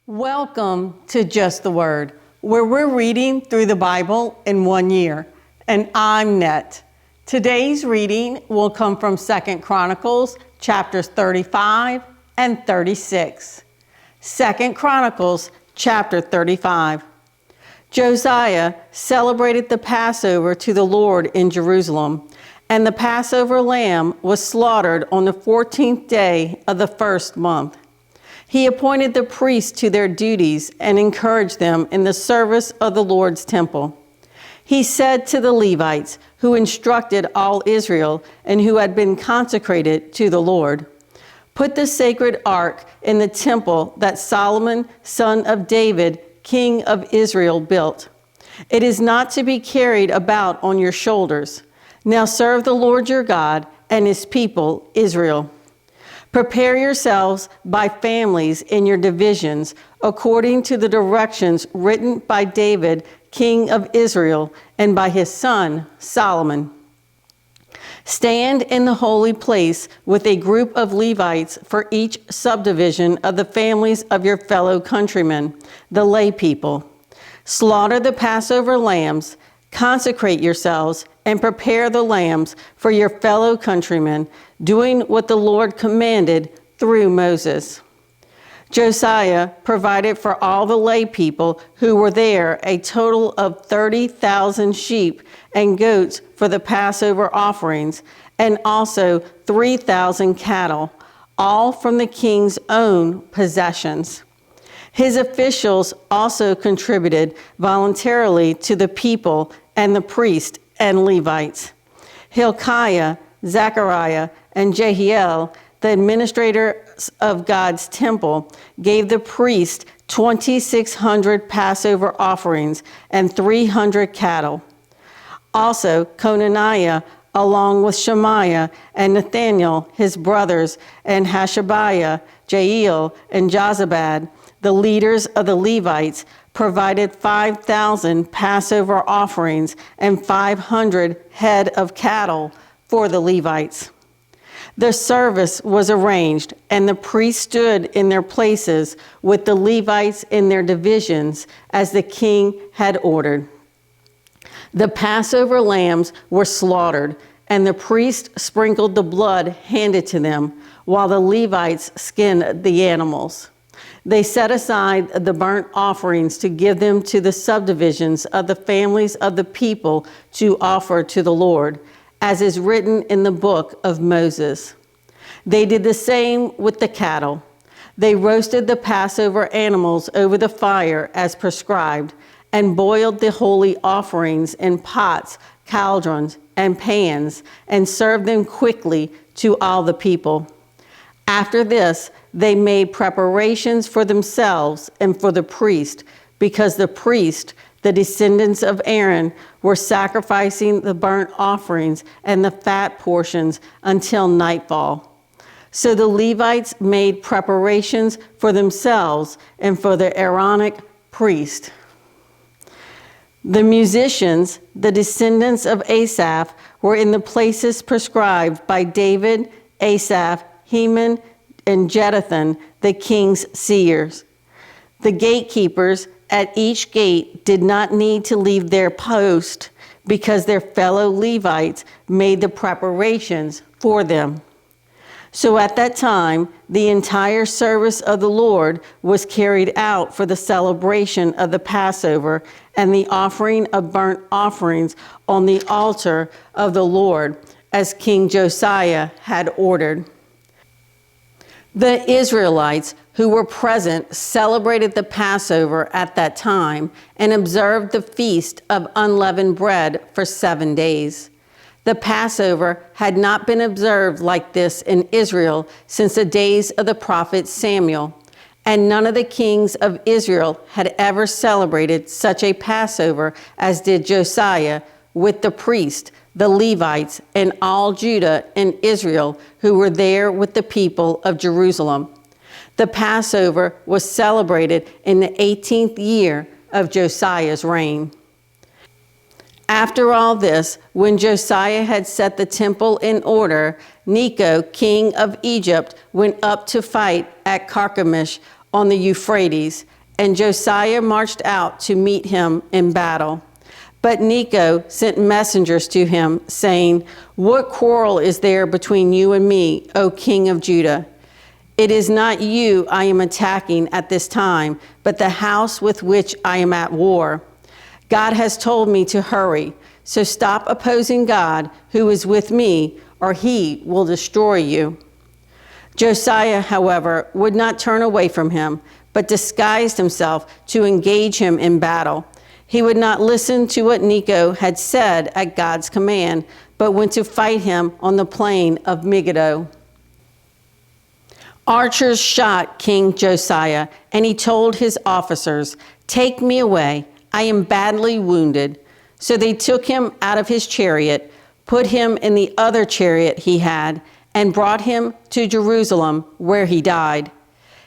Welcome to Just the Word, where we're reading through the Bible in 1 year. And I'm Net. Today's reading will come from 2 Chronicles, chapters 35 and 36. 2 Chronicles, chapter 35. Josiah celebrated the Passover to the Lord in Jerusalem, and the Passover lamb was slaughtered on the 14th day of the first month. He appointed the priests to their duties and encouraged them in the service of the Lord's temple. He said to the Levites, who instructed all Israel and who had been consecrated to the Lord, "Put the sacred ark in the temple that Solomon, son of David, king of Israel, built. It is not to be carried about on your shoulders. Now serve the Lord your God and his people, Israel. Prepare yourselves by families in your divisions, according to the directions written by David, king of Israel, and by his son, Solomon. Stand in the holy place with a group of Levites for each subdivision of the families of your fellow countrymen, the lay people. Slaughter the Passover lambs, consecrate yourselves, and prepare the lambs for your fellow countrymen, doing what the Lord commanded through Moses." Josiah provided for all the lay people who were there a total of 30,000 sheep and goats for the Passover offerings, and also 3,000 cattle, all from the king's own possessions. His officials also contributed voluntarily to the people and the priests and Levites. Hilkiah, Zechariah, and Jehiel, the administrators of God's temple, gave the priest 2,600 Passover offerings and 300 cattle. Also, Conaniah, along with Shemaiah and Nathaniel, his brothers, and Hashabiah, Jael, and Jozabad, the leaders of the Levites, provided 5,000 Passover offerings and 500 head of cattle for the Levites. The service was arranged, and the priests stood in their places with the Levites in their divisions, as the king had ordered. The Passover lambs were slaughtered, and the priests sprinkled the blood handed to them, while the Levites skinned the animals. They set aside the burnt offerings to give them to the subdivisions of the families of the people to offer to the Lord, as is written in the book of Moses. They did the same with the cattle. They roasted the Passover animals over the fire as prescribed, and boiled the holy offerings in pots, cauldrons, and pans, and served them quickly to all the people. After this, they made preparations for themselves and for the priest, because the priest, the descendants of Aaron, were sacrificing the burnt offerings and the fat portions until nightfall. So the Levites made preparations for themselves and for the Aaronic priest. The musicians, the descendants of Asaph, were in the places prescribed by David, Asaph, Heman, and Jeduthun, the king's seers. The gatekeepers at each gate did not need to leave their post, because their fellow Levites made the preparations for them. So at that time, the entire service of the Lord was carried out for the celebration of the Passover and the offering of burnt offerings on the altar of the Lord, as King Josiah had ordered. The Israelites who were present celebrated the Passover at that time and observed the feast of unleavened bread for 7 days. The Passover had not been observed like this in Israel since the days of the prophet Samuel, and none of the kings of Israel had ever celebrated such a Passover as did Josiah, with the priests, the Levites, and all Judah and Israel who were there with the people of Jerusalem. The Passover was celebrated in the 18th year of Josiah's reign. After all this, when Josiah had set the temple in order, Necho, king of Egypt, went up to fight at Carchemish on the Euphrates, and Josiah marched out to meet him in battle. But Necho sent messengers to him, saying, "What quarrel is there between you and me, O king of Judah? It is not you I am attacking at this time, but the house with which I am at war. God has told me to hurry, so stop opposing God who is with me, or he will destroy you." Josiah, however, would not turn away from him, but disguised himself to engage him in battle. He would not listen to what Necho had said at God's command, but went to fight him on the plain of Megiddo. Archers shot King Josiah, and he told his officers, "Take me away, I am badly wounded." So they took him out of his chariot, put him in the other chariot he had, and brought him to Jerusalem, where he died.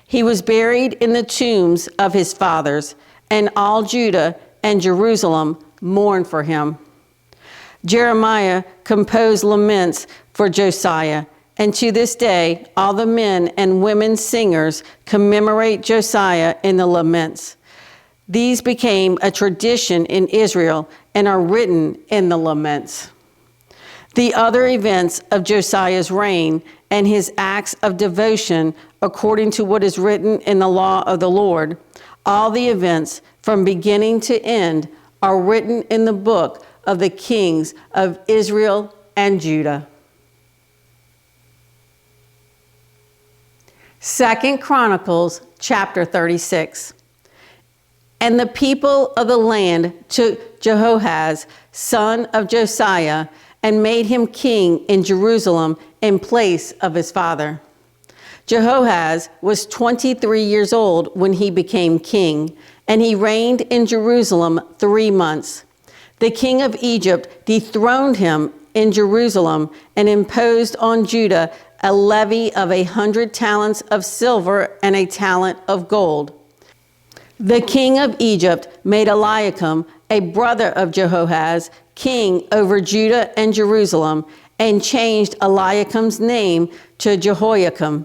He was buried in the tombs of his fathers, and all Judah and Jerusalem mourned for him. Jeremiah composed laments for Josiah, and to this day all the men and women singers commemorate Josiah in the laments. These became a tradition in Israel and are written in the laments. The other events of Josiah's reign and his acts of devotion according to what is written in the law of the Lord, all the events from beginning to end are written in the book of the kings of Israel and Judah. 2 Chronicles chapter 36. And the people of the land took Jehoahaz, son of Josiah, and made him king in Jerusalem in place of his father. Jehoahaz was 23 years old when he became king, and he reigned in Jerusalem 3 months. The king of Egypt dethroned him in Jerusalem and imposed on Judah a levy of 100 talents of silver and a talent of gold. The king of Egypt made Eliakim, a brother of Jehoahaz, king over Judah and Jerusalem, and changed Eliakim's name to Jehoiakim.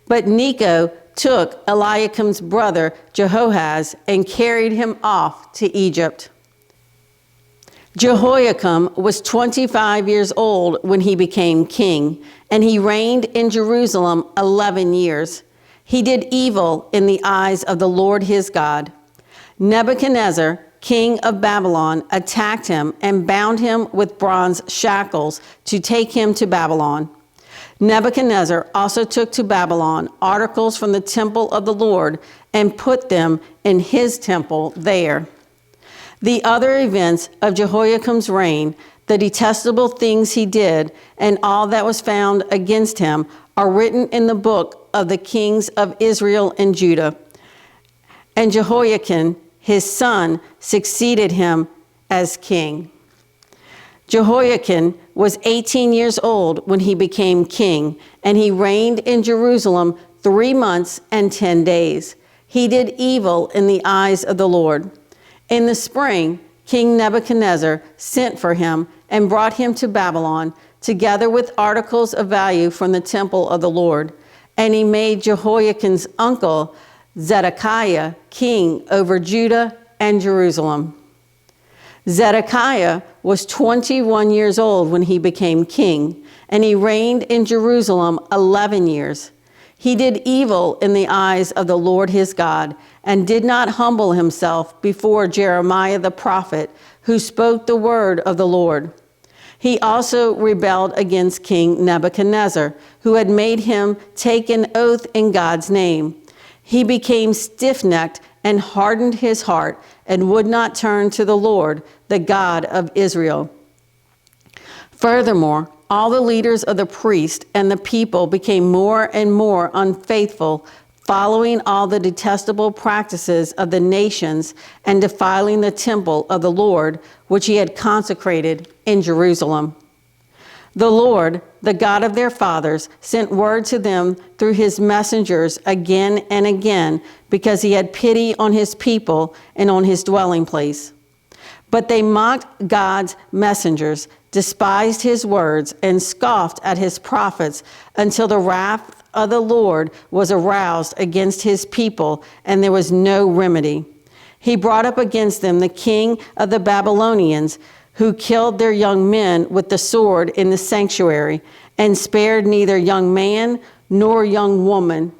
But Necho took Eliakim's brother Jehoahaz and carried him off to Egypt. Jehoiakim was 25 years old when he became king, and he reigned in Jerusalem 11 years. He did evil in the eyes of the Lord his God. Nebuchadnezzar, king of Babylon, attacked him and bound him with bronze shackles to take him to Babylon. Nebuchadnezzar also took to Babylon articles from the temple of the Lord and put them in his temple there. The other events of Jehoiakim's reign, the detestable things he did, and all that was found against him are written in the book of the kings of Israel and Judah. And Jehoiakim, his son, succeeded him as king. Jehoiakim was 18 years old when he became king, and he reigned in Jerusalem 3 months and 10 days. He did evil in the eyes of the Lord. In the spring, King Nebuchadnezzar sent for him and brought him to Babylon, together with articles of value from the temple of the Lord. And he made Jehoiakim's uncle, Zedekiah, king over Judah and Jerusalem. Zedekiah was 21 years old when he became king, and he reigned in Jerusalem 11 years. He did evil in the eyes of the Lord his God, and did not humble himself before Jeremiah the prophet, who spoke the word of the Lord. He also rebelled against King Nebuchadnezzar, who had made him take an oath in God's name. He became stiff-necked and hardened his heart and would not turn to the Lord, the God of Israel. Furthermore, all the leaders of the priests and the people became more and more unfaithful, following all the detestable practices of the nations and defiling the temple of the Lord, which he had consecrated in Jerusalem. The Lord, the God of their fathers, sent word to them through his messengers again and again, because he had pity on his people and on his dwelling place. But they mocked God's messengers, despised his words, and scoffed at his prophets, until the wrath of the Lord was aroused against his people, and there was no remedy. He brought up against them the king of the Babylonians, who killed their young men with the sword in the sanctuary, and spared neither young man nor young woman,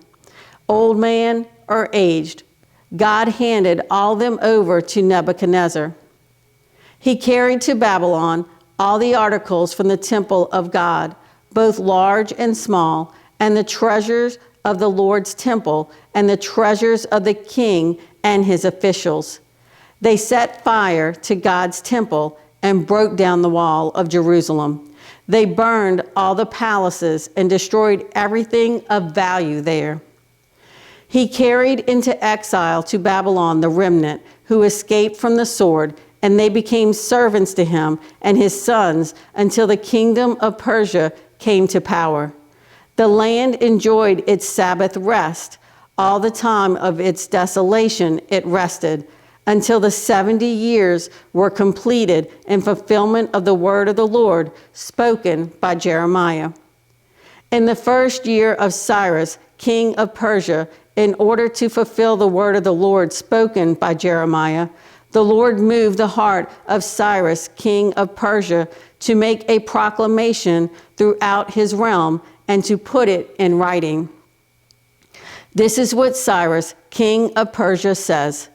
old man or aged. God handed all them over to Nebuchadnezzar. He carried to Babylon all the articles from the temple of God, both large and small, and the treasures of the Lord's temple, and the treasures of the king and his officials. They set fire to God's temple and broke down the wall of Jerusalem. They burned all the palaces and destroyed everything of value there. He carried into exile to Babylon the remnant who escaped from the sword, and they became servants to him and his sons until the kingdom of Persia came to power. The land enjoyed its Sabbath rest. All the time of its desolation it rested, until the 70 years were completed in fulfillment of the word of the Lord spoken by Jeremiah. In the first year of Cyrus, king of Persia, in order to fulfill the word of the Lord spoken by Jeremiah, the Lord moved the heart of Cyrus, king of Persia, to make a proclamation throughout his realm and to put it in writing. This is what Cyrus, king of Persia, says: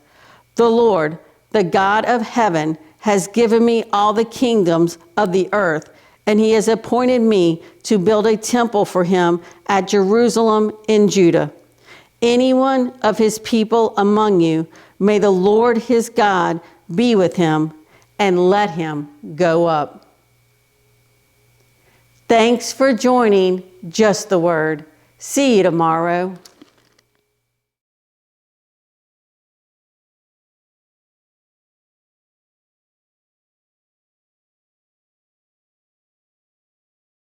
"The Lord, the God of heaven, has given me all the kingdoms of the earth, and he has appointed me to build a temple for him at Jerusalem in Judah. Anyone of his people among you, may the Lord his God be with him, and let him go up." Thanks for joining Just the Word. See you tomorrow.